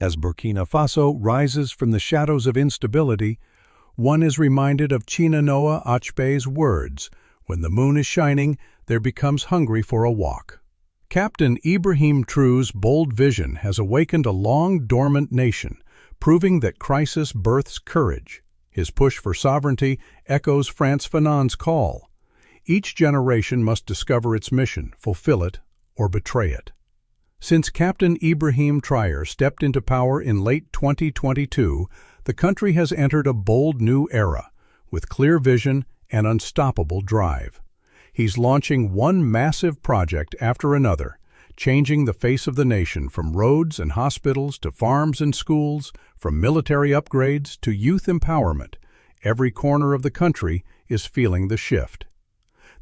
As Burkina Faso rises from the shadows of instability, one is reminded of Chinua Achebe's words, "When the moon is shining, there becomes hungry for a walk." Captain Ibrahim Traore's bold vision has awakened a long-dormant nation, proving that crisis births courage. His push for sovereignty echoes Frantz Fanon's call. Each generation must discover its mission, fulfill it, or betray it. Since Captain Ibrahim Traore stepped into power in late 2022, the country has entered a bold new era, with clear vision and unstoppable drive. He's launching one massive project after another, changing the face of the nation from roads and hospitals to farms and schools, from military upgrades to youth empowerment. Every corner of the country is feeling the shift.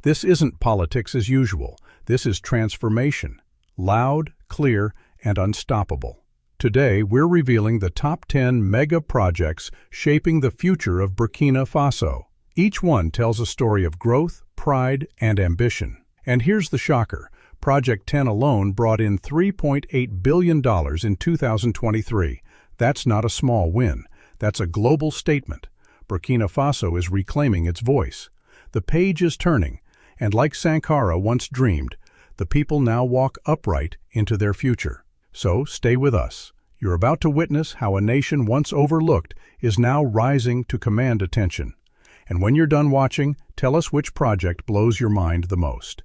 This isn't politics as usual. This is transformation. Loud, clear, and unstoppable. Today, we're revealing the top 10 mega projects shaping the future of Burkina Faso. Each one tells a story of growth, pride, and ambition. And here's the shocker. Project 10 alone brought in $3.8 billion in 2023. That's not a small win. That's a global statement. Burkina Faso is reclaiming its voice. The page is turning, and like Sankara once dreamed, the people now walk upright into their future. So stay with us. You're about to witness how a nation once overlooked is now rising to command attention. And when you're done watching, tell us which project blows your mind the most.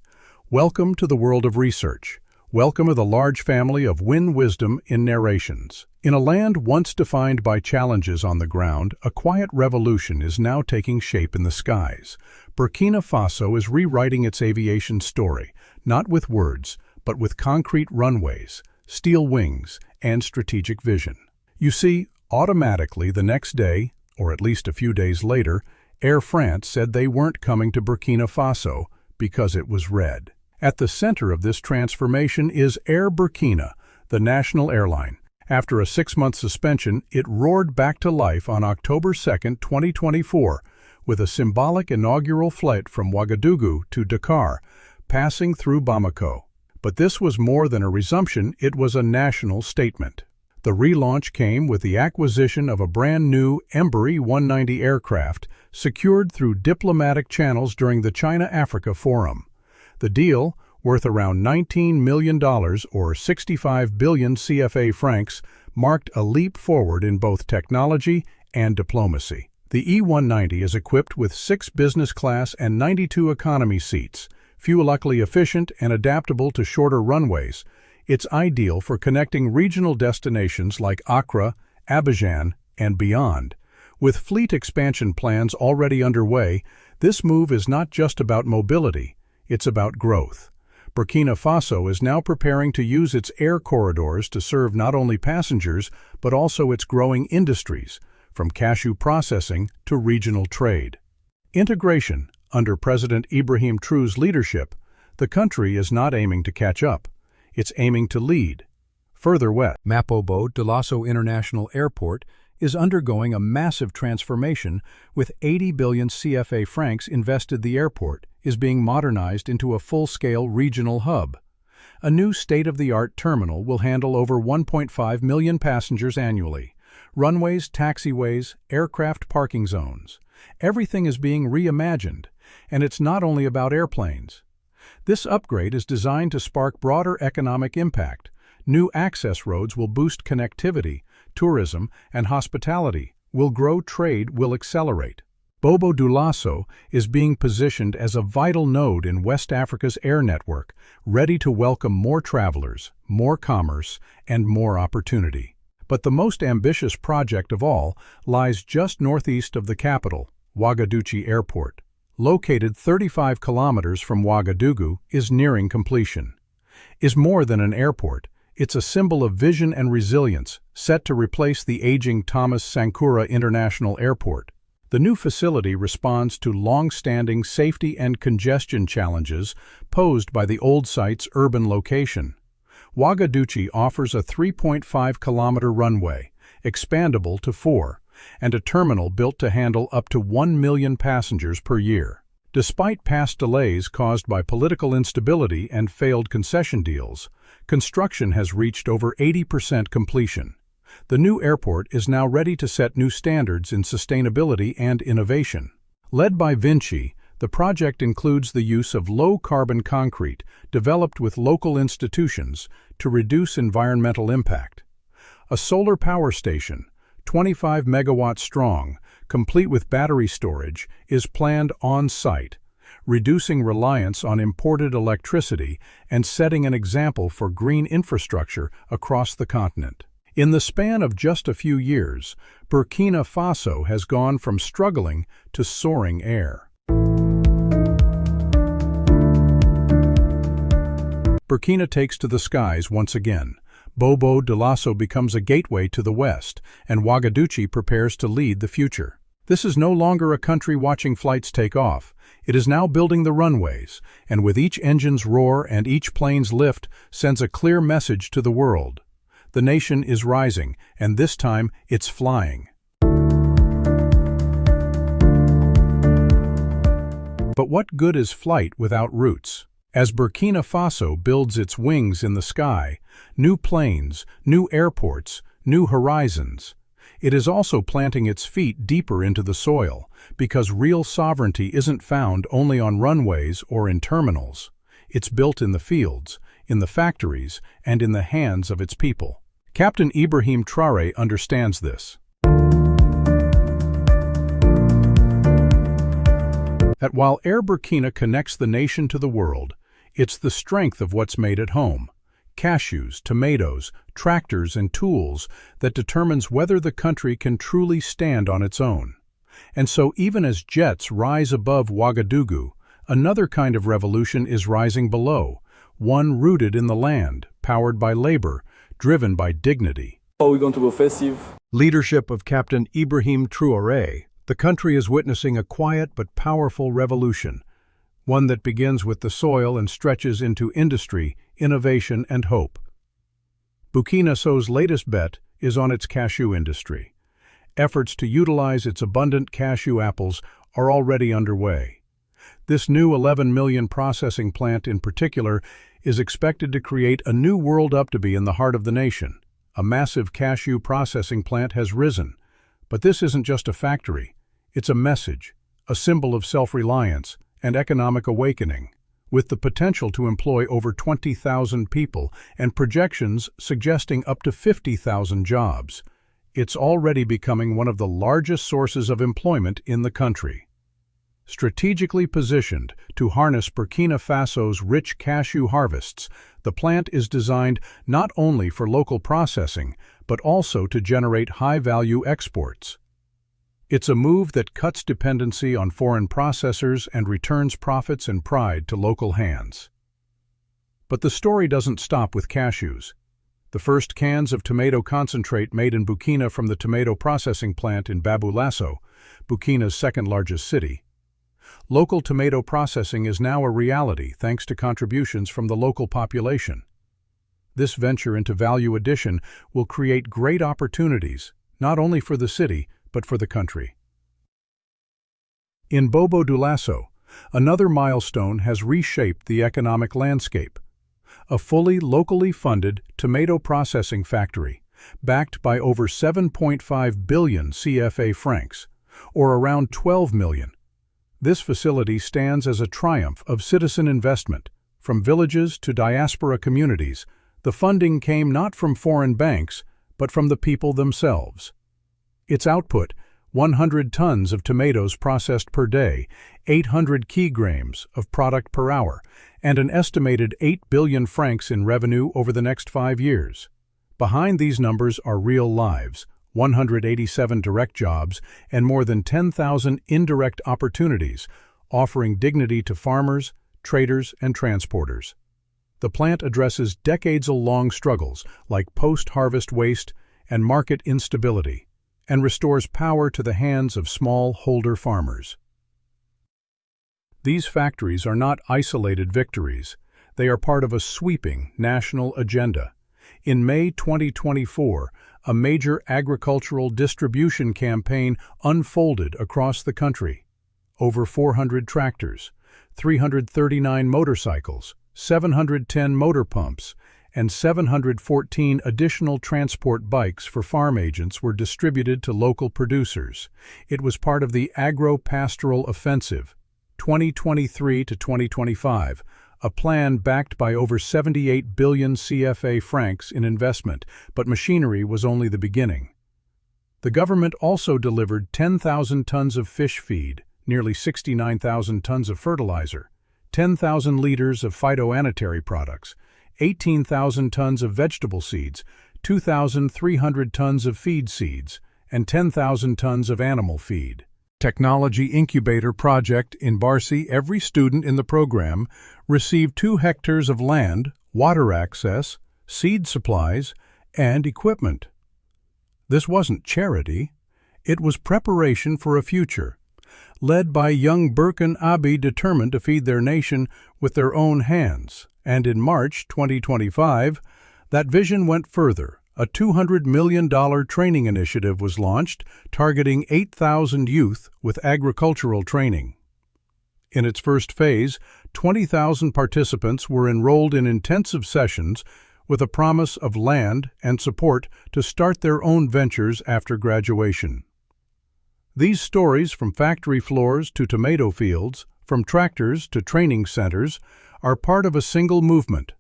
Welcome to the world of research. Welcome to the large family of wisdom in narrations. In a land once defined by challenges on the ground, a quiet revolution is now taking shape in the skies. Burkina Faso is rewriting its aviation story, not with words, but with concrete runways, steel wings, and strategic vision. You see, automatically the next day, or at least a few days later, Air France said they weren't coming to Burkina Faso because it was red. At the center of this transformation is Air Burkina, the national airline. After a 6-month suspension, it roared back to life on October 2, 2024, with a symbolic inaugural flight from Ouagadougou to Dakar, passing through Bamako. But this was more than a resumption, it was a national statement. The relaunch came with the acquisition of a brand new Embraer 190 aircraft, secured through diplomatic channels during the China-Africa Forum. The deal, worth around $19 million or 65 billion CFA francs, marked a leap forward in both technology and diplomacy. The E-190 is equipped with 6 business class and 92 economy seats, fuel-economically efficient and adaptable to shorter runways. It's ideal for connecting regional destinations like Accra, Abidjan, and beyond. With fleet expansion plans already underway, this move is not just about mobility, it's about growth. Burkina Faso is now preparing to use its air corridors to serve not only passengers, but also its growing industries, from cashew processing to regional trade. Integration. Under President Ibrahim Traore's leadership, the country is not aiming to catch up. It's aiming to lead. Further west, Mapobo Dioulasso International Airport is undergoing a massive transformation. With 80 billion CFA francs invested, the airport is being modernized into a full-scale regional hub. A new state-of-the-art terminal will handle over 1.5 million passengers annually. Runways, taxiways, aircraft parking zones. Everything is being reimagined, and it's not only about airplanes. This upgrade is designed to spark broader economic impact. New access roads will boost connectivity, tourism, and hospitality. Will grow trade, will accelerate. Bobo Dioulasso is being positioned as a vital node in West Africa's air network, ready to welcome more travelers, more commerce, and more opportunity. But the most ambitious project of all lies just northeast of the capital, Ouagadougou Airport. Located 35 kilometers from Ouagadougou, is nearing completion. Is more than an airport. It's a symbol of vision and resilience, set to replace the aging Thomas Sankara International Airport. The new facility responds to long-standing safety and congestion challenges posed by the old site's urban location. Ouagadougou offers a 3.5-kilometer runway, expandable to 4, and a terminal built to handle up to 1 million passengers per year. Despite past delays caused by political instability and failed concession deals, construction has reached over 80% completion. The new airport is now ready to set new standards in sustainability and innovation. Led by Vinci, the project includes the use of low-carbon concrete developed with local institutions to reduce environmental impact. A solar power station, 25 megawatts strong, complete with battery storage, is planned on-site, reducing reliance on imported electricity and setting an example for green infrastructure across the continent. In the span of just a few years, Burkina Faso has gone from struggling to soaring air. Burkina takes to the skies once again. Bobo Dioulasso becomes a gateway to the west, and Ouagadougou prepares to lead the future. This is no longer a country watching flights take off. It is now building the runways, and with each engine's roar and each plane's lift sends a clear message to the world. The nation is rising, and this time it's flying. But what good is flight without roots? As Burkina Faso builds its wings in the sky, new planes, new airports, new horizons, it is also planting its feet deeper into the soil, because real sovereignty isn't found only on runways or in terminals. It's built in the fields, in the factories, and in the hands of its people. Captain Ibrahim Traore understands this. That while Air Burkina connects the nation to the world, it's the strength of what's made at home, cashews, tomatoes, tractors, and tools, that determines whether the country can truly stand on its own. And so even as jets rise above Ouagadougou, another kind of revolution is rising below, one rooted in the land, powered by labor, driven by dignity. Are we going to be offensive? Leadership of Captain Ibrahim Traoré, the country is witnessing a quiet but powerful revolution, one that begins with the soil and stretches into industry, innovation, and hope. Burkina Faso's latest bet is on its cashew industry. Efforts to utilize its abundant cashew apples are already underway. This new 11 million processing plant in particular is expected to create a new world up to be in the heart of the nation. A massive cashew processing plant has risen. But this isn't just a factory. It's a message, a symbol of self-reliance and economic awakening, with the potential to employ over 20,000 people and projections suggesting up to 50,000 jobs. It's already becoming one of the largest sources of employment in the country. Strategically positioned to harness Burkina Faso's rich cashew harvests, the plant is designed not only for local processing, but also to generate high-value exports. It's a move that cuts dependency on foreign processors and returns profits and pride to local hands. But the story doesn't stop with cashews. The first cans of tomato concentrate made in Burkina from the tomato processing plant in Bobo-Dioulasso, Burkina's second-largest city. Local tomato processing is now a reality thanks to contributions from the local population. This venture into value addition will create great opportunities, not only for the city, but for the country. In Bobo-Dioulasso, another milestone has reshaped the economic landscape. A fully locally funded tomato processing factory, backed by over 7.5 billion CFA francs, or around 12 million. This facility stands as a triumph of citizen investment. From villages to diaspora communities, the funding came not from foreign banks, but from the people themselves. Its output, 100 tons of tomatoes processed per day, 800 kilograms of product per hour, and an estimated 8 billion francs in revenue over the next 5 years. Behind these numbers are real lives, 187 direct jobs, and more than 10,000 indirect opportunities, offering dignity to farmers, traders, and transporters. The plant addresses decades-long struggles like post-harvest waste and market instability, and restores power to the hands of smallholder farmers. These factories are not isolated victories. They are part of a sweeping national agenda. In May 2024, a major agricultural distribution campaign unfolded across the country. Over 400 tractors, 339 motorcycles, 710 motor pumps, and 714 additional transport bikes for farm agents were distributed to local producers. It was part of the Agro-Pastoral Offensive, 2023 to 2025, a plan backed by over 78 billion CFA francs in investment, but machinery was only the beginning. The government also delivered 10,000 tons of fish feed, nearly 69,000 tons of fertilizer, 10,000 liters of phytosanitary products, 18,000 tons of vegetable seeds, 2,300 tons of feed seeds, and 10,000 tons of animal feed. Technology Incubator Project in Barsi, every student in the program received 2 hectares of land, water access, seed supplies, and equipment. This wasn't charity, it was preparation for a future, led by young Burkina Faso determined to feed their nation with their own hands. And in March 2025, that vision went further. A $200 million training initiative was launched, targeting 8,000 youth with agricultural training. In its first phase, 20,000 participants were enrolled in intensive sessions with a promise of land and support to start their own ventures after graduation. These stories, from factory floors to tomato fields, from tractors to training centers, are part of a single movement.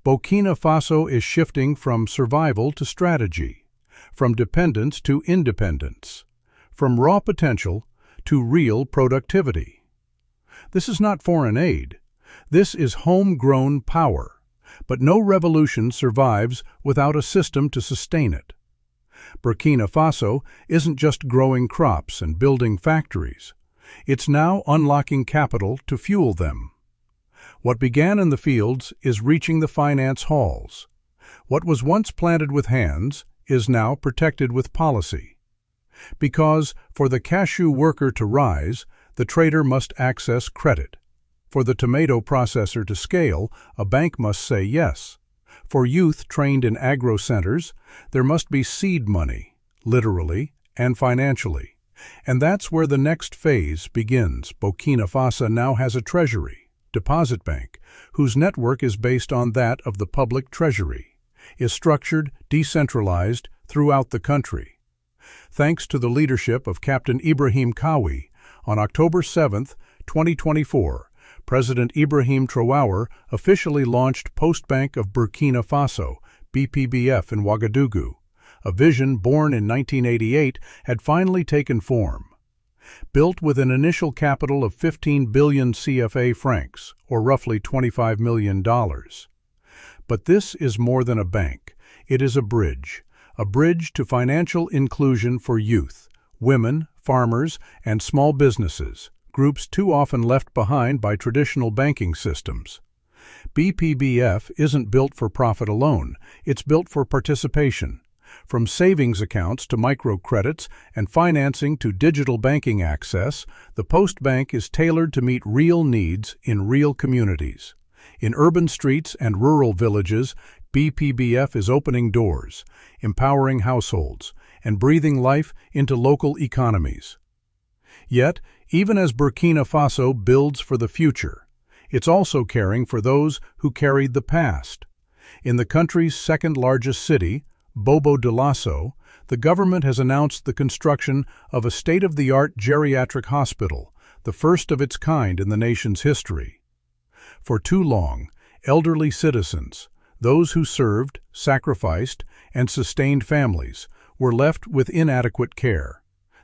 Burkina Faso is shifting from survival to strategy, from dependence to independence, from raw potential to real productivity. This is not foreign aid. This is homegrown power. But no revolution survives without a system to sustain it. Burkina Faso isn't just growing crops and building factories. It's now unlocking capital to fuel them. What began in the fields is reaching the finance halls. What was once planted with hands is now protected with policy. Because for the cashew worker to rise, the trader must access credit. For the tomato processor to scale, a bank must say yes. For youth trained in agro centers, there must be seed money, literally and financially. And that's where the next phase begins. Burkina Faso now has a treasury, deposit bank, whose network is based on that of the public treasury, is structured, decentralized throughout the country. Thanks to the leadership of Captain Ibrahim Traore, on October 7, 2024, President Ibrahim Traore officially launched Postbank of Burkina Faso, BPBF, in Ouagadougou. A vision born in 1988 had finally taken form. Built with an initial capital of 15 billion CFA francs, or roughly $25 million. But this is more than a bank. It is a bridge to financial inclusion for youth, women, farmers, and small businesses, groups too often left behind by traditional banking systems. BPBF isn't built for profit alone, it's built for participation. From savings accounts to microcredits and financing to digital banking access, the Postbank is tailored to meet real needs in real communities. In urban streets and rural villages, BPBF is opening doors, empowering households, and breathing life into local economies. Yet, even as Burkina Faso builds for the future, it's also caring for those who carried the past. In the country's second-largest city, Bobo-Dioulasso, the government has announced the construction of a state-of-the-art geriatric hospital, the first of its kind in the nation's history. For too long, elderly citizens, those who served, sacrificed, and sustained families, were left with inadequate care.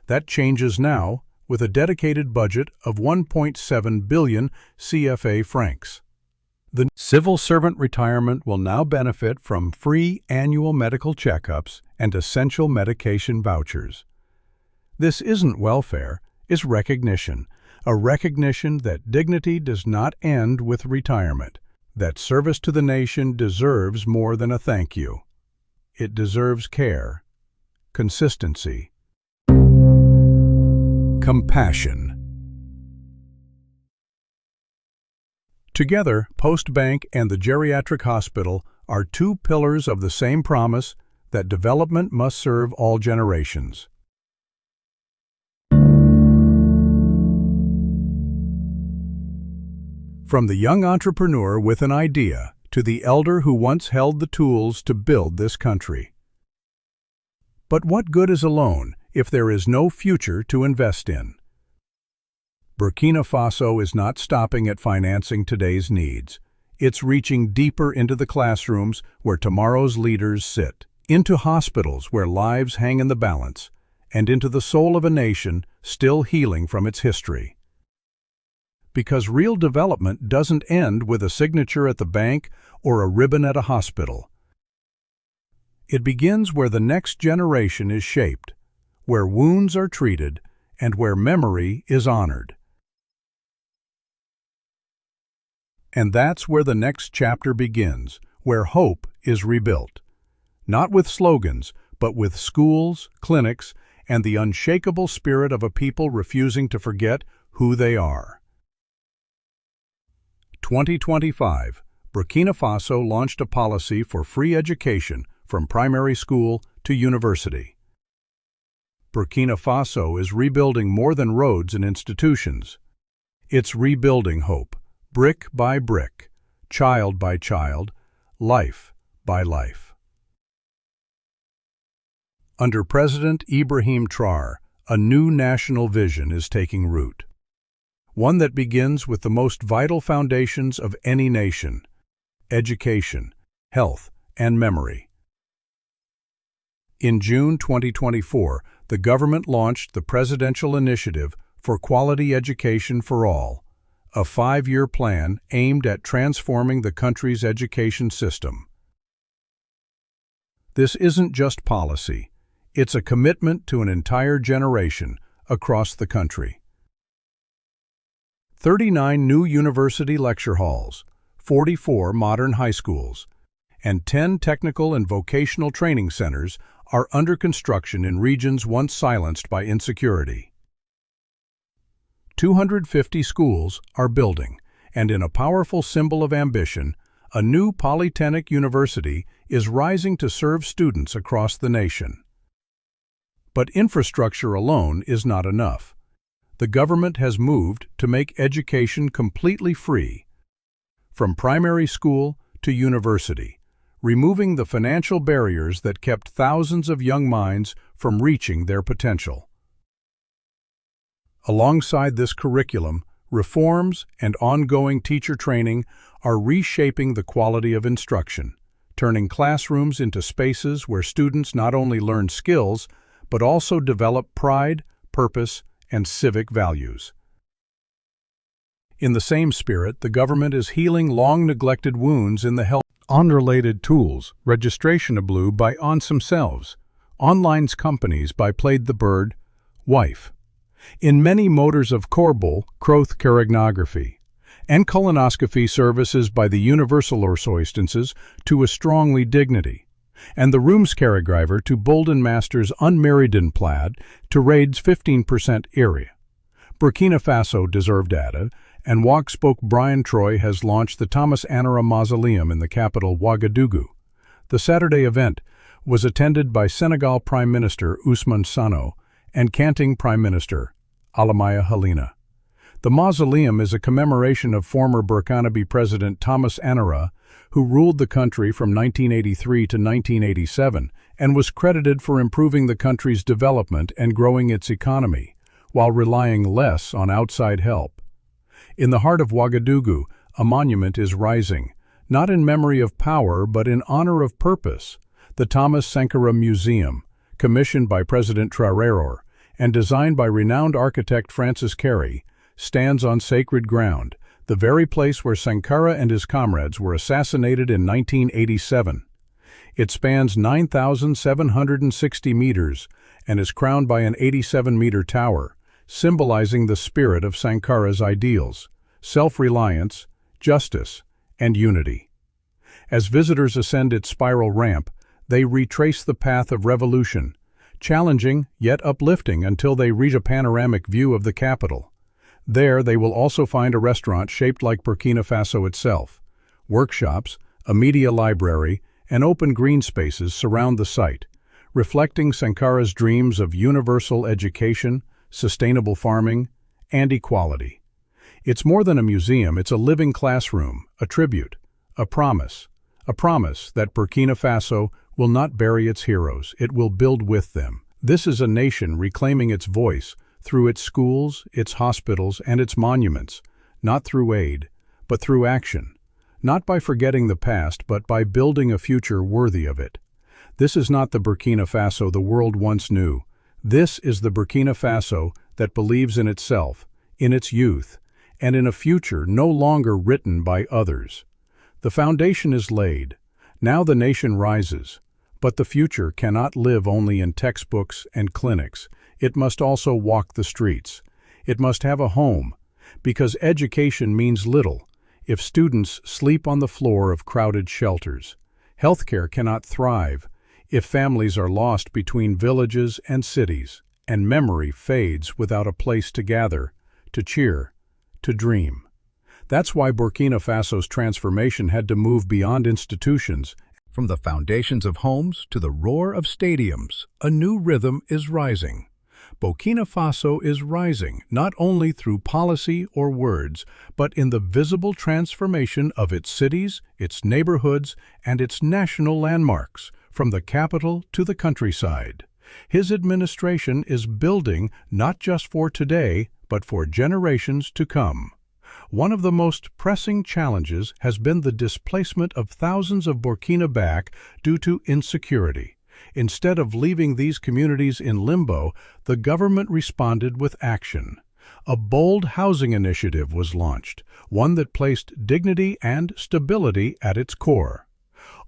That changes now, with a dedicated budget of 1.7 billion CFA francs. The civil servant retirement will now benefit from free annual medical checkups and essential medication vouchers. This isn't welfare, it's recognition, a recognition that dignity does not end with retirement, that service to the nation deserves more than a thank you. It deserves care, consistency, compassion. Together, Postbank and the Geriatric Hospital are two pillars of the same promise that development must serve all generations. From the young entrepreneur with an idea to the elder who once held the tools to build this country. But what good is a loan if there is no future to invest in? Burkina Faso is not stopping at financing today's needs. It's reaching deeper into the classrooms where tomorrow's leaders sit, into hospitals where lives hang in the balance, and into the soul of a nation still healing from its history. Because real development doesn't end with a signature at the bank or a ribbon at a hospital. It begins where the next generation is shaped, where wounds are treated, and where memory is honored. And that's where the next chapter begins, where hope is rebuilt. Not with slogans, but with schools, clinics, and the unshakable spirit of a people refusing to forget who they are. 2025, Burkina Faso launched a policy for free education from primary school to university. Burkina Faso is rebuilding more than roads and institutions. It's rebuilding hope, brick by brick, child by child, life by life. Under President Ibrahim Traoré, a new national vision is taking root. One that begins with the most vital foundations of any nation: education, health, and memory. In June 2024, the government launched the Presidential Initiative for Quality Education for All, a 5-year plan aimed at transforming the country's education system. This isn't just policy, it's a commitment to an entire generation across the country. 39 new university lecture halls, 44 modern high schools, and 10 technical and vocational training centers are under construction in regions once silenced by insecurity. 250 schools are building, and in a powerful symbol of ambition, a new polytechnic university is rising to serve students across the nation. But infrastructure alone is not enough. The government has moved to make education completely free, from primary school to university, removing the financial barriers that kept thousands of young minds from reaching their potential. Alongside this curriculum, reforms and ongoing teacher training are reshaping the quality of instruction, turning classrooms into spaces where students not only learn skills, but also develop pride, purpose, and civic values. In the same spirit, the government is healing long-neglected wounds in the health. Unrelated tools, registration blue by ons themselves, online companies by Played the Bird, wife. In many motors of Corbel, Croth Carrignography, and colonoscopy services by the Universal instances to a strongly dignity, and the Rooms Carrigiver to Bolden Masters Unmarrieden Plaid to Raids 15% area. Burkina Faso deserved data, and Spoke Brian Troy has launched the Thomas Anara Mausoleum in the capital Ouagadougou. The Saturday event was attended by Senegal Prime Minister Ousmane Sonko and Canting Prime Minister Alamaya Helena. The mausoleum is a commemoration of former Burkinabe President Thomas Anara, who ruled the country from 1983 to 1987 and was credited for improving the country's development and growing its economy, while relying less on outside help. In the heart of Ouagadougou, a monument is rising, not in memory of power but in honor of purpose. The Thomas Sankara Museum, commissioned by President Traoré and designed by renowned architect Francis Carey, stands on sacred ground, the very place where Sankara and his comrades were assassinated in 1987. It spans 9,760 meters and is crowned by an 87-meter tower, symbolizing the spirit of Sankara's ideals: self-reliance, justice, and unity. As visitors ascend its spiral ramp, they retrace the path of revolution, challenging yet uplifting until they reach a panoramic view of the capital. There they will also find a restaurant shaped like Burkina Faso itself. Workshops, a media library, and open green spaces surround the site, reflecting Sankara's dreams of universal education, sustainable farming, and equality. It's more than a museum, it's a living classroom, a tribute, A promise that Burkina Faso will not bury its heroes, it will build with them. This is a nation reclaiming its voice through its schools, its hospitals, and its monuments, not through aid, but through action. Not by forgetting the past, but by building a future worthy of it. This is not the Burkina Faso the world once knew. This is the Burkina Faso that believes in itself, in its youth, and in a future no longer written by others. The foundation is laid. Now the nation rises. But the future cannot live only in textbooks and clinics. It must also walk the streets. It must have a home, because education means little if students sleep on the floor of crowded shelters. Healthcare cannot thrive if families are lost between villages and cities, and memory fades without a place to gather, to cheer, to dream. That's why Burkina Faso's transformation had to move beyond institutions. From the foundations of homes to the roar of stadiums, a new rhythm is rising. Burkina Faso is rising not only through policy or words, but in the visible transformation of its cities, its neighborhoods, and its national landmarks, from the capital to the countryside. His administration is building not just for today, but for generations to come. One of the most pressing challenges has been the displacement of thousands of Burkina due to insecurity. Instead of leaving these communities in limbo, the government responded with action. A bold housing initiative was launched, one that placed dignity and stability at its core.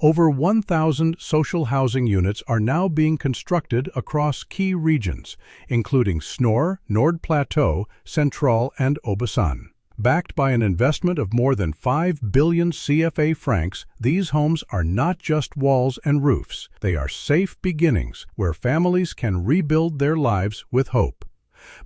Over 1,000 social housing units are now being constructed across key regions, including Snor, Nord Plateau, Central, and Obasan. Backed by an investment of more than 5 billion CFA francs, these homes are not just walls and roofs. They are safe beginnings where families can rebuild their lives with hope.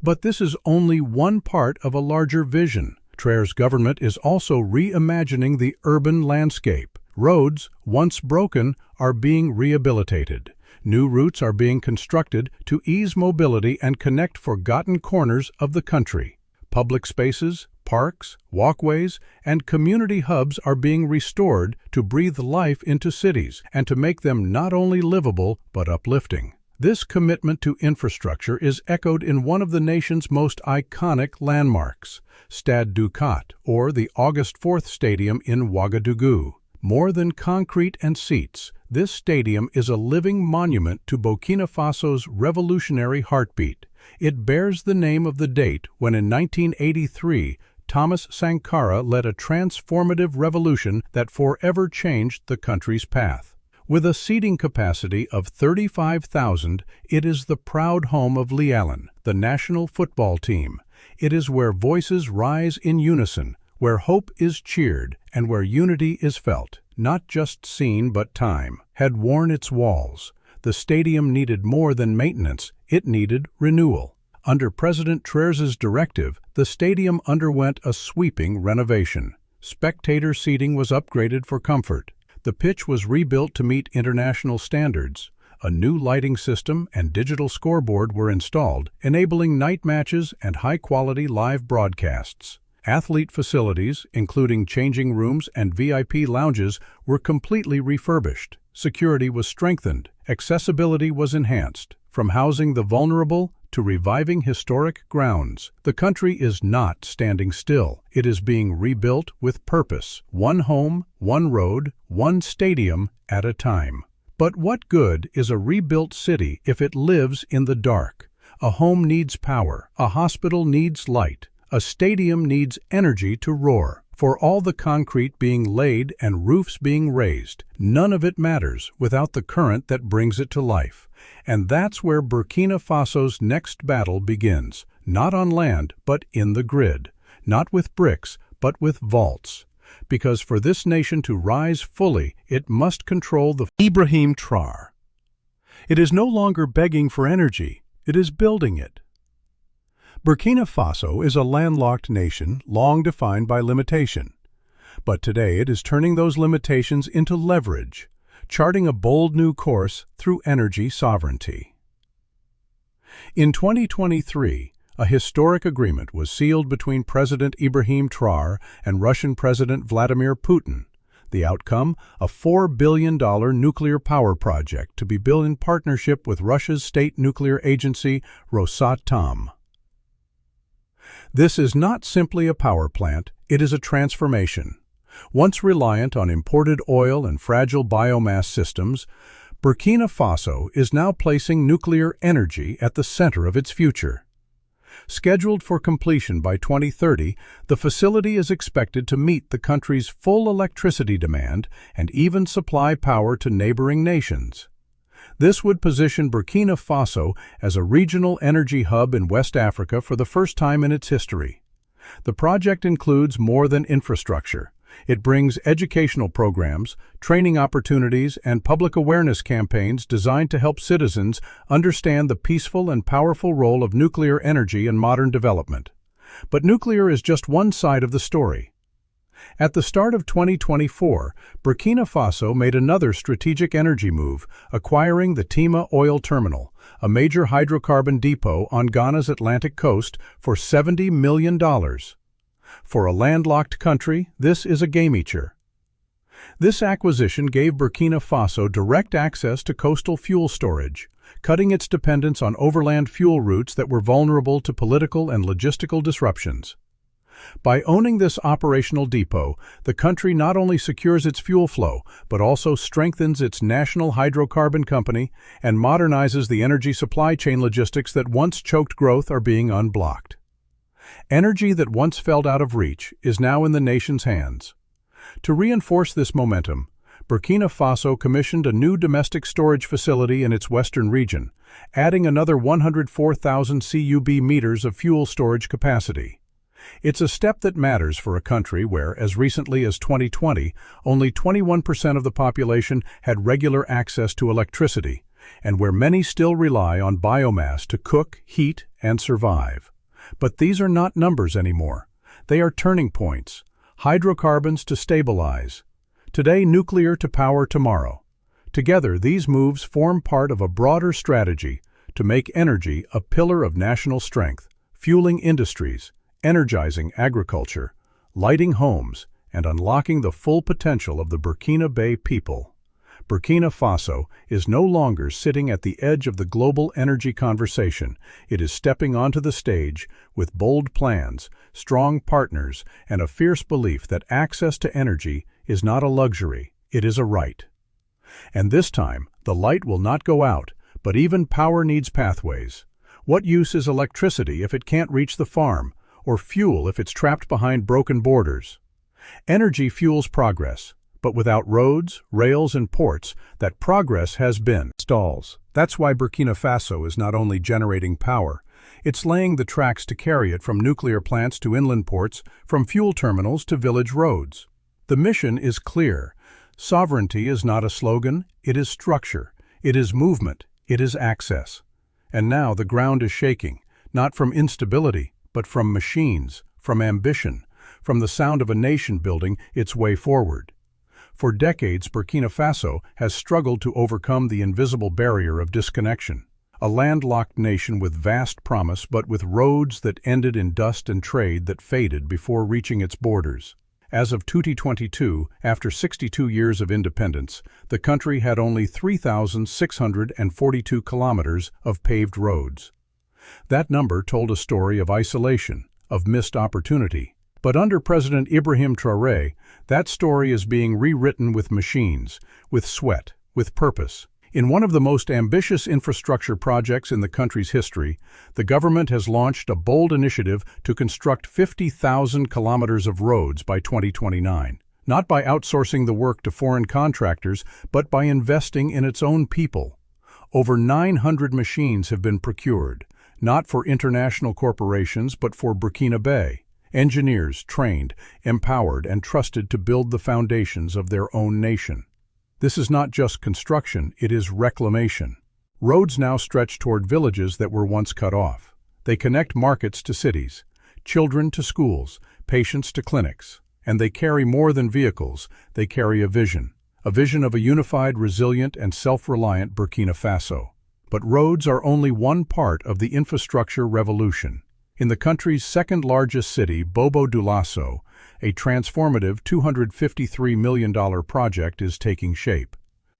But this is only one part of a larger vision. Traoré's government is also reimagining the urban landscape. Roads, once broken, are being rehabilitated. New routes are being constructed to ease mobility and connect forgotten corners of the country. Public spaces, parks, walkways, and community hubs are being restored to breathe life into cities and to make them not only livable but uplifting. This commitment to infrastructure is echoed in one of the nation's most iconic landmarks, Stade Ducat, or the August 4th Stadium in Ouagadougou. More than concrete and seats, this stadium is a living monument to Burkina Faso's revolutionary heartbeat. It bears the name of the date when in 1983, Thomas Sankara led a transformative revolution that forever changed the country's path. With a seating capacity of 35,000, it is the proud home of Lialon, the national football team. It is where voices rise in unison, where hope is cheered, and where unity is felt. Not just seen, but time had worn its walls. The stadium needed more than maintenance, it needed renewal. Under President Traoré's directive, the stadium underwent a sweeping renovation. Spectator seating was upgraded for comfort. The pitch was rebuilt to meet international standards. A new lighting system and digital scoreboard were installed, enabling night matches and high-quality live broadcasts. Athlete facilities, including changing rooms and VIP lounges, were completely refurbished. Security was strengthened. Accessibility was enhanced. From housing the vulnerable to reviving historic grounds, the country is not standing still. It is being rebuilt with purpose. One home, one road, one stadium at a time. But what good is a rebuilt city if it lives in the dark? A home needs power. A hospital needs light. A stadium needs energy to roar. For all the concrete being laid and roofs being raised, none of it matters without the current that brings it to life. And that's where Burkina Faso's next battle begins, not on land, but in the grid, not with bricks, but with vaults. Because for this nation to rise fully, it must control the Ibrahim Traoré. It is no longer begging for energy, it is building it. Burkina Faso is a landlocked nation long defined by limitation. But today it is turning those limitations into leverage, charting a bold new course through energy sovereignty. In 2023, a historic agreement was sealed between President Ibrahim Traoré and Russian President Vladimir Putin. The outcome? A $4 billion nuclear power project to be built in partnership with Russia's state nuclear agency, Rosatom. This is not simply a power plant, it is a transformation. Once reliant on imported oil and fragile biomass systems, Burkina Faso is now placing nuclear energy at the center of its future. Scheduled for completion by 2030, the facility is expected to meet the country's full electricity demand and even supply power to neighboring nations. This would position Burkina Faso as a regional energy hub in West Africa for the first time in its history. The project includes more than infrastructure. It brings educational programs, training opportunities, and public awareness campaigns designed to help citizens understand the peaceful and powerful role of nuclear energy in modern development. But nuclear is just one side of the story. At the start of 2024, Burkina Faso made another strategic energy move, acquiring the Tema oil terminal, a major hydrocarbon depot on Ghana's Atlantic coast, for $70 million. For a landlocked country, this is a game-changer. This acquisition gave Burkina Faso direct access to coastal fuel storage, cutting its dependence on overland fuel routes that were vulnerable to political and logistical disruptions. By owning this operational depot, the country not only secures its fuel flow, but also strengthens its national hydrocarbon company and modernizes the energy supply chain. Logistics that once choked growth are being unblocked. Energy that once felt out of reach is now in the nation's hands. To reinforce this momentum, Burkina Faso commissioned a new domestic storage facility in its western region, adding another 104,000 CUB meters of fuel storage capacity. It's a step that matters for a country where, as recently as 2020, only 21% of the population had regular access to electricity, and where many still rely on biomass to cook, heat, and survive. But these are not numbers anymore. They are turning points, hydrocarbons to stabilize. Today, nuclear to power tomorrow. Together, these moves form part of a broader strategy to make energy a pillar of national strength, fueling industries, energizing agriculture, lighting homes, and unlocking the full potential of the Burkina Faso people. Burkina Faso is no longer sitting at the edge of the global energy conversation. It is stepping onto the stage with bold plans, strong partners, and a fierce belief that access to energy is not a luxury, it is a right. And this time, the light will not go out, but even power needs pathways. What use is electricity if it can't reach the farm, or fuel if it's trapped behind broken borders? Energy fuels progress. But without roads, rails, and ports, that progress has been stalls. That's why Burkina Faso is not only generating power, it's laying the tracks to carry it from nuclear plants to inland ports, from fuel terminals to village roads. The mission is clear. Sovereignty is not a slogan, it is structure, it is movement, it is access. And now the ground is shaking, not from instability, but from machines, from ambition, from the sound of a nation building its way forward. For decades, Burkina Faso has struggled to overcome the invisible barrier of disconnection. A landlocked nation with vast promise but with roads that ended in dust and trade that faded before reaching its borders. As of 2022, after 62 years of independence, the country had only 3,642 kilometers of paved roads. That number told a story of isolation, of missed opportunity. But under President Ibrahim Traoré, that story is being rewritten with machines, with sweat, with purpose. In one of the most ambitious infrastructure projects in the country's history, the government has launched a bold initiative to construct 50,000 kilometers of roads by 2029. Not by outsourcing the work to foreign contractors, but by investing in its own people. Over 900 machines have been procured, not for international corporations, but for Burkina Faso. Engineers trained, empowered, and trusted to build the foundations of their own nation. This is not just construction, it is reclamation. Roads now stretch toward villages that were once cut off. They connect markets to cities, children to schools, patients to clinics. And they carry more than vehicles, they carry a vision of a unified, resilient, and self-reliant Burkina Faso. But roads are only one part of the infrastructure revolution. In the country's second-largest city, Bobo-Dioulasso, a transformative $253 million project is taking shape.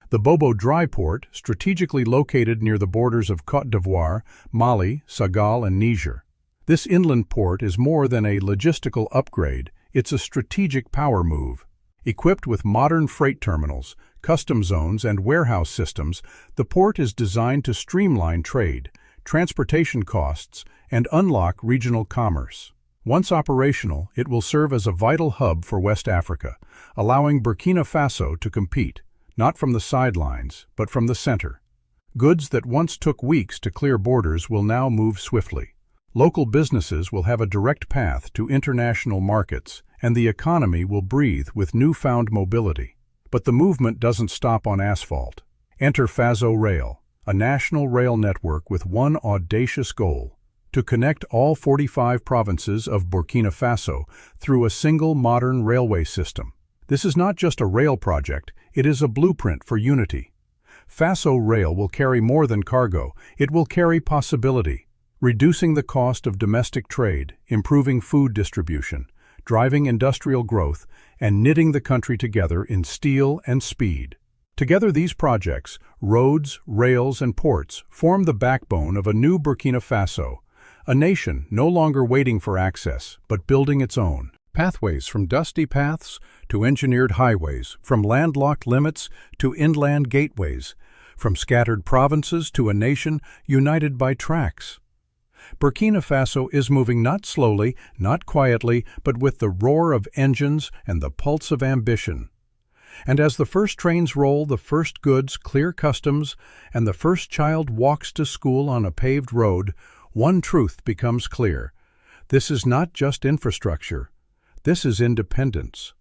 The Bobo Dry Port, strategically located near the borders of Côte d'Ivoire, Mali, Senegal, and Niger. This inland port is more than a logistical upgrade, it's a strategic power move. Equipped with modern freight terminals, custom zones, and warehouse systems, the port is designed to streamline trade, transportation costs, and unlock regional commerce. Once operational, it will serve as a vital hub for West Africa, allowing Burkina Faso to compete, not from the sidelines, but from the center. Goods that once took weeks to clear borders will now move swiftly. Local businesses will have a direct path to international markets, and the economy will breathe with newfound mobility. But the movement doesn't stop on asphalt. Enter Faso Rail, a national rail network with one audacious goal: to connect all 45 provinces of Burkina Faso through a single modern railway system. This is not just a rail project, it is a blueprint for unity. Faso Rail will carry more than cargo, it will carry possibility, reducing the cost of domestic trade, improving food distribution, driving industrial growth, and knitting the country together in steel and speed. Together, these projects, roads, rails, and ports, form the backbone of a new Burkina Faso, a nation no longer waiting for access, but building its own. Pathways from dusty paths to engineered highways, from landlocked limits to inland gateways, from scattered provinces to a nation united by tracks. Burkina Faso is moving not slowly, not quietly, but with the roar of engines and the pulse of ambition. And as the first trains roll, the first goods clear customs, and the first child walks to school on a paved road, one truth becomes clear. This is not just infrastructure. This is independence.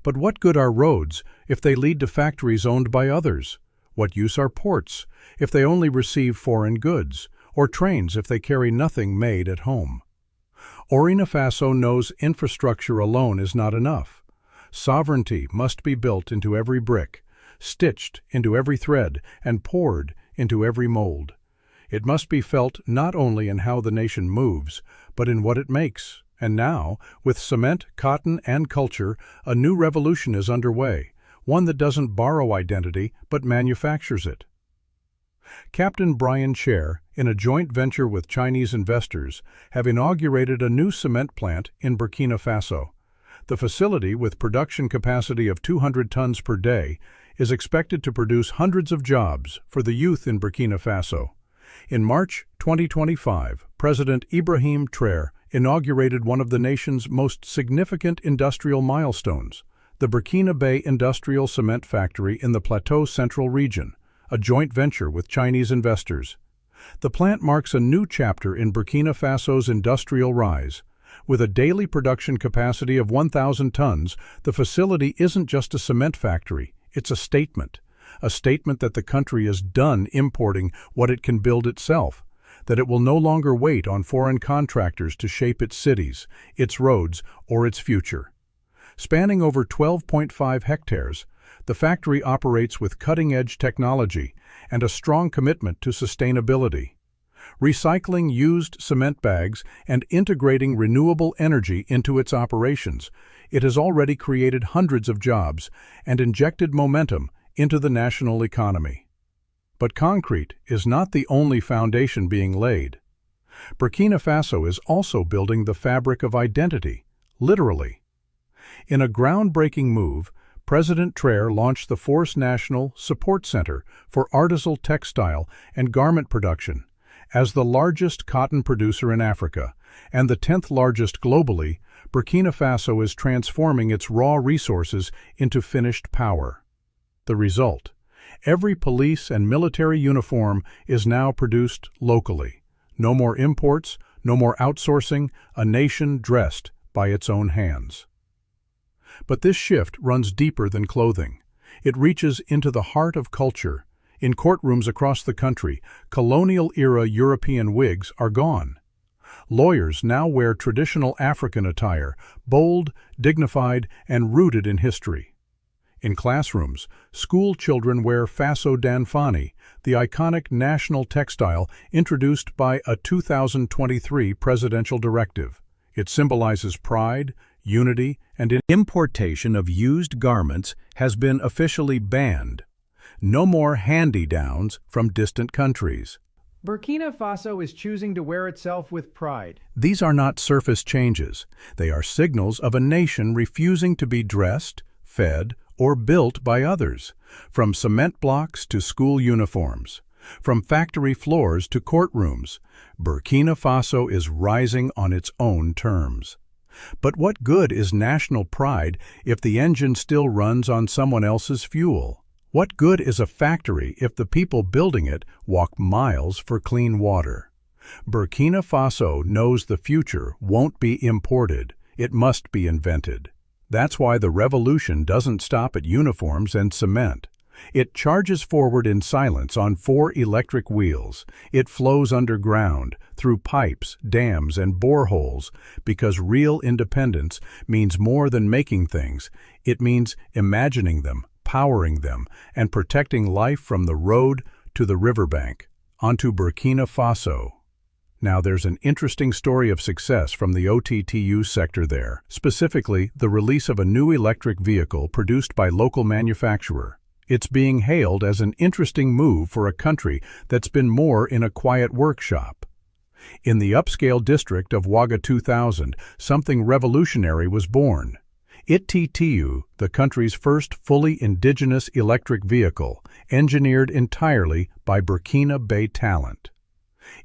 But what good are roads if they lead to factories owned by others? What use are ports if they only receive foreign goods, or trains if they carry nothing made at home? Burkina Faso knows infrastructure alone is not enough. Sovereignty must be built into every brick, stitched into every thread, and poured into every mold. It must be felt not only in how the nation moves, but in what it makes. And now, with cement, cotton, and culture, a new revolution is underway, one that doesn't borrow identity, but manufactures it. Captain Ibrahim Traoré, in a joint venture with Chinese investors, have inaugurated a new cement plant in Burkina Faso. The facility, with production capacity of 200 tons per day, is expected to produce hundreds of jobs for the youth in Burkina Faso. In March 2025, President Ibrahim Traoré inaugurated one of the nation's most significant industrial milestones, the Burkina Bay Industrial Cement Factory in the Plateau Central region, a joint venture with Chinese investors. The plant marks a new chapter in Burkina Faso's industrial rise. With a daily production capacity of 1,000 tons, the facility isn't just a cement factory, it's a statement that the country is done importing what it can build itself, that it will no longer wait on foreign contractors to shape its cities, its roads, or its future. Spanning over 12.5 hectares, the factory operates with cutting-edge technology and a strong commitment to sustainability. Recycling used cement bags and integrating renewable energy into its operations, it has already created hundreds of jobs and injected momentum into the national economy. But concrete is not the only foundation being laid. Burkina Faso is also building the fabric of identity, literally. In a groundbreaking move, President Traoré launched the Force National Support Center for Artisanal Textile and Garment Production. As the largest cotton producer in Africa and the 10th largest globally, Burkina Faso is transforming its raw resources into finished power. The result: every police and military uniform is now produced locally. No more imports, no more outsourcing, a nation dressed by its own hands. But this shift runs deeper than clothing. It reaches into the heart of culture. In courtrooms across the country, colonial-era European wigs are gone. Lawyers now wear traditional African attire, bold, dignified, and rooted in history. In classrooms, school children wear Faso Danfani, the iconic national textile introduced by a 2023 presidential directive. It symbolizes pride, unity, and importation of used garments has been officially banned. No more hand-me-downs from distant countries. Burkina Faso is choosing to wear itself with pride. These are not surface changes. They are signals of a nation refusing to be dressed, fed, or built by others, from cement blocks to school uniforms, from factory floors to courtrooms. Burkina Faso is rising on its own terms. But what good is national pride if the engine still runs on someone else's fuel? What good is a factory if the people building it walk miles for clean water? Burkina Faso knows the future won't be imported. It must be invented. That's why the revolution doesn't stop at uniforms and cement. It charges forward in silence on 4 electric wheels. It flows underground, through pipes, dams, and boreholes, because real independence means more than making things. It means imagining them, powering them, and protecting life from the road to the riverbank, onto Burkina Faso. Now there's an interesting story of success from the OTTU sector there, specifically the release of a new electric vehicle produced by local manufacturer. It's being hailed as an interesting move for a country that's been more in a quiet workshop. In the upscale district of Ouaga 2000, something revolutionary was born. ITTU, the country's first fully indigenous electric vehicle, engineered entirely by Burkina Faso talent.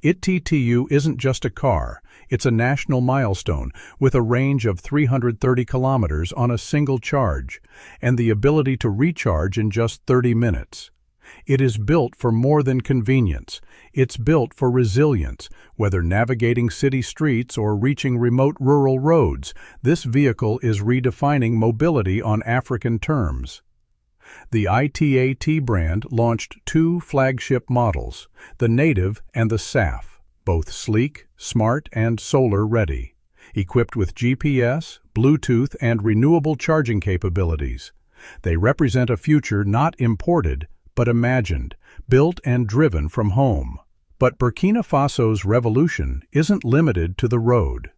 ITTU isn't just a car, it's a national milestone with a range of 330 kilometers on a single charge and the ability to recharge in just 30 minutes. It is built for more than convenience. It's built for resilience. Whether navigating city streets or reaching remote rural roads, this vehicle is redefining mobility on African terms. The ITAT brand launched 2 flagship models, the Native and the SAF, both sleek, smart, and solar-ready, equipped with GPS, Bluetooth, and renewable charging capabilities. They represent a future not imported, but imagined, built and driven from home. But Burkina Faso's revolution isn't limited to the road.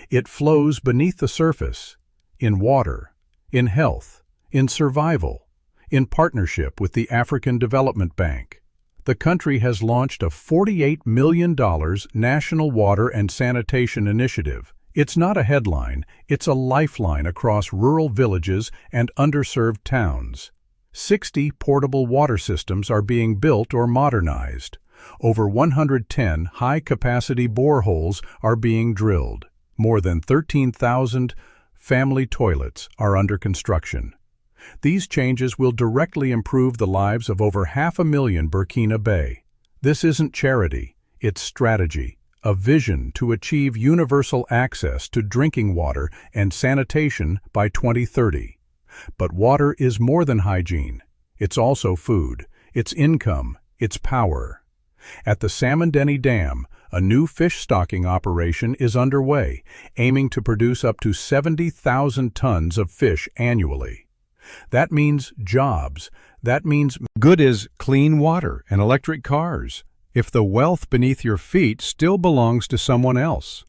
It flows beneath the surface, in water, in health, in survival, in partnership with the African Development Bank. The country has launched a $48 million national water and sanitation initiative. It's not a headline, it's a lifeline across rural villages and underserved towns. 60 portable water systems are being built or modernized. Over 110 high-capacity boreholes are being drilled. More than 13,000 family toilets are under construction. These changes will directly improve the lives of over 500,000 Burkina Faso. This isn't charity, it's strategy, a vision to achieve universal access to drinking water and sanitation by 2030. But water is more than hygiene. It's also food, it's income, it's power. At the Samandeni Dam, a new fish stocking operation is underway, aiming to produce up to 70,000 tons of fish annually. That means jobs. That means good is clean water and electric cars, if the wealth beneath your feet still belongs to someone else.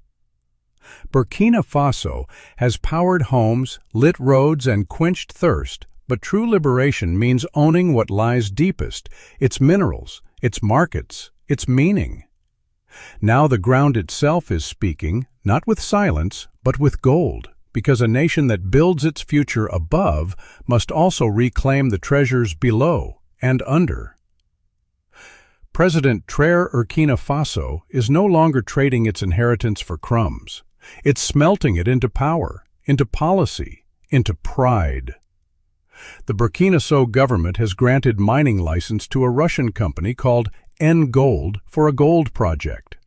Burkina Faso has powered homes, lit roads, and quenched thirst, but true liberation means owning what lies deepest, its minerals, its markets, its meaning. Now the ground itself is speaking, not with silence, but with gold, because a nation that builds its future above must also reclaim the treasures below and under. President Traoré Burkina Faso is no longer trading its inheritance for crumbs. It's smelting it into power, into policy, into pride. The Burkina Faso government has granted mining license to a Russian company called N Gold for a gold project.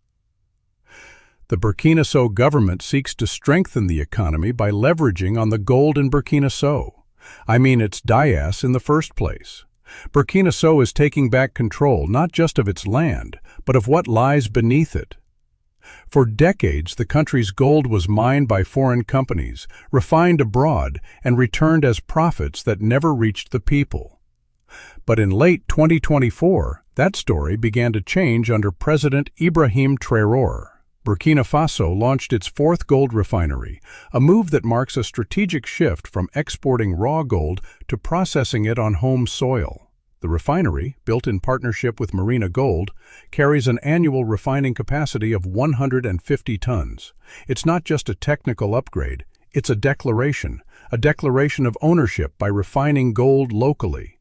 The Burkina Faso government seeks to strengthen the economy by leveraging on the gold in Burkina Faso. I mean its dayas in the first place. Burkina Faso is taking back control not just of its land, but of what lies beneath it. For decades, the country's gold was mined by foreign companies, refined abroad, and returned as profits that never reached the people. But in late 2024, that story began to change under President Ibrahim Traoré. Burkina Faso launched its fourth gold refinery, a move that marks a strategic shift from exporting raw gold to processing it on home soil. The refinery, built in partnership with Marina Gold, carries an annual refining capacity of 150 tons. It's not just a technical upgrade, it's a declaration of ownership by refining gold locally.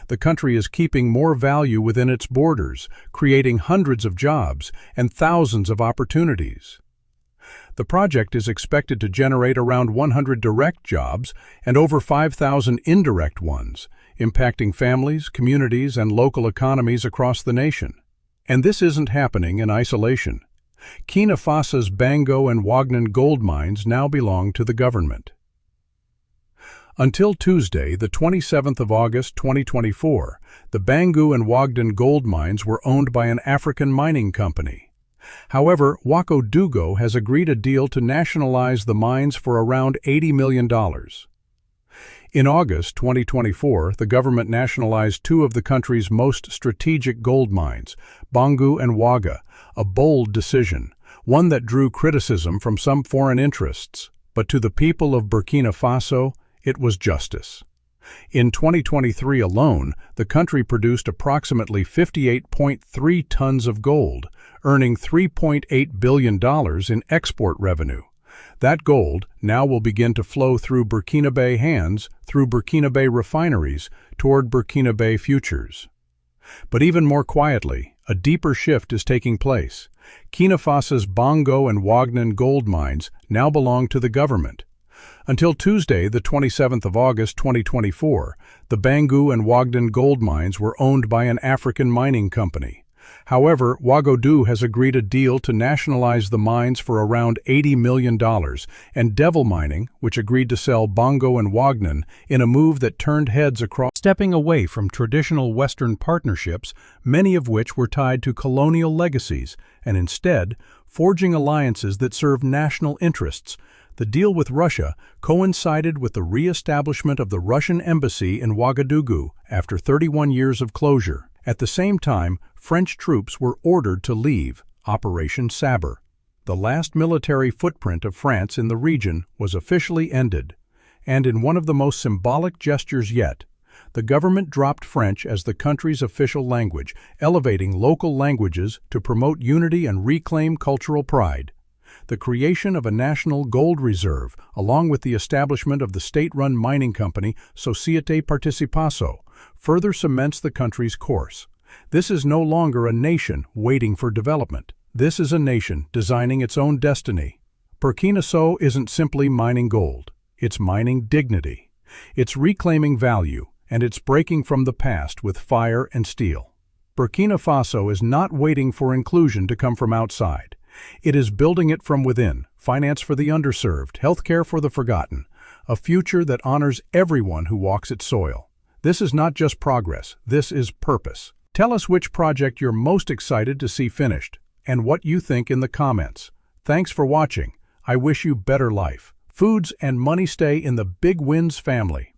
The country is keeping more value within its borders, creating hundreds of jobs and thousands of opportunities. The project is expected to generate around 100 direct jobs and over 5,000 indirect ones, impacting families, communities, and local economies across the nation. And this isn't happening in isolation. Burkina Faso's Bango and Wagnen gold mines now belong to the government. Until Tuesday, the 27th of August 2024, the Bango and Wagnen gold mines were owned by an African mining company. However, Ouagadougou has agreed a deal to nationalize the mines for around $80 million. In August 2024, the government nationalized two of the country's most strategic gold mines, Bango and Ouaga, a bold decision, one that drew criticism from some foreign interests. But to the people of Burkina Faso, it was justice. In 2023 alone, the country produced approximately 58.3 tons of gold, earning $3.8 billion in export revenue. That gold now will begin to flow through Burkinabe hands, through Burkinabe refineries, toward Burkinabe futures. But even more quietly, a deeper shift is taking place. Burkina Faso's Bango and Wagnen gold mines now belong to the government. Until Tuesday, the 27th of August 2024, the Bango and Wagnen gold mines were owned by an African mining company. However, Ouagadougou has agreed a deal to nationalize the mines for around $80 million, and Devil Mining, which agreed to sell Bango and Wagnen in a move that turned heads across, stepping away from traditional Western partnerships, many of which were tied to colonial legacies, and instead forging alliances that serve national interests. The deal with Russia coincided with the re-establishment of the Russian embassy in Ouagadougou after 31 years of closure. At the same time, French troops were ordered to leave Operation Sabre. The last military footprint of France in the region was officially ended, and in one of the most symbolic gestures yet, the government dropped French as the country's official language, elevating local languages to promote unity and reclaim cultural pride. The creation of a national gold reserve, along with the establishment of the state-run mining company Société Participaso, further cements the country's course. This is no longer a nation waiting for development. This is a nation designing its own destiny. Burkina Faso isn't simply mining gold. It's mining dignity. It's reclaiming value, and it's breaking from the past with fire and steel. Burkina Faso is not waiting for inclusion to come from outside. It is building it from within, finance for the underserved, healthcare for the forgotten, a future that honors everyone who walks its soil. This is not just progress, this is purpose. Tell us which project you're most excited to see finished, and what you think in the comments. Thanks for watching. I wish you better life. Foods and money stay in the Big Wins family.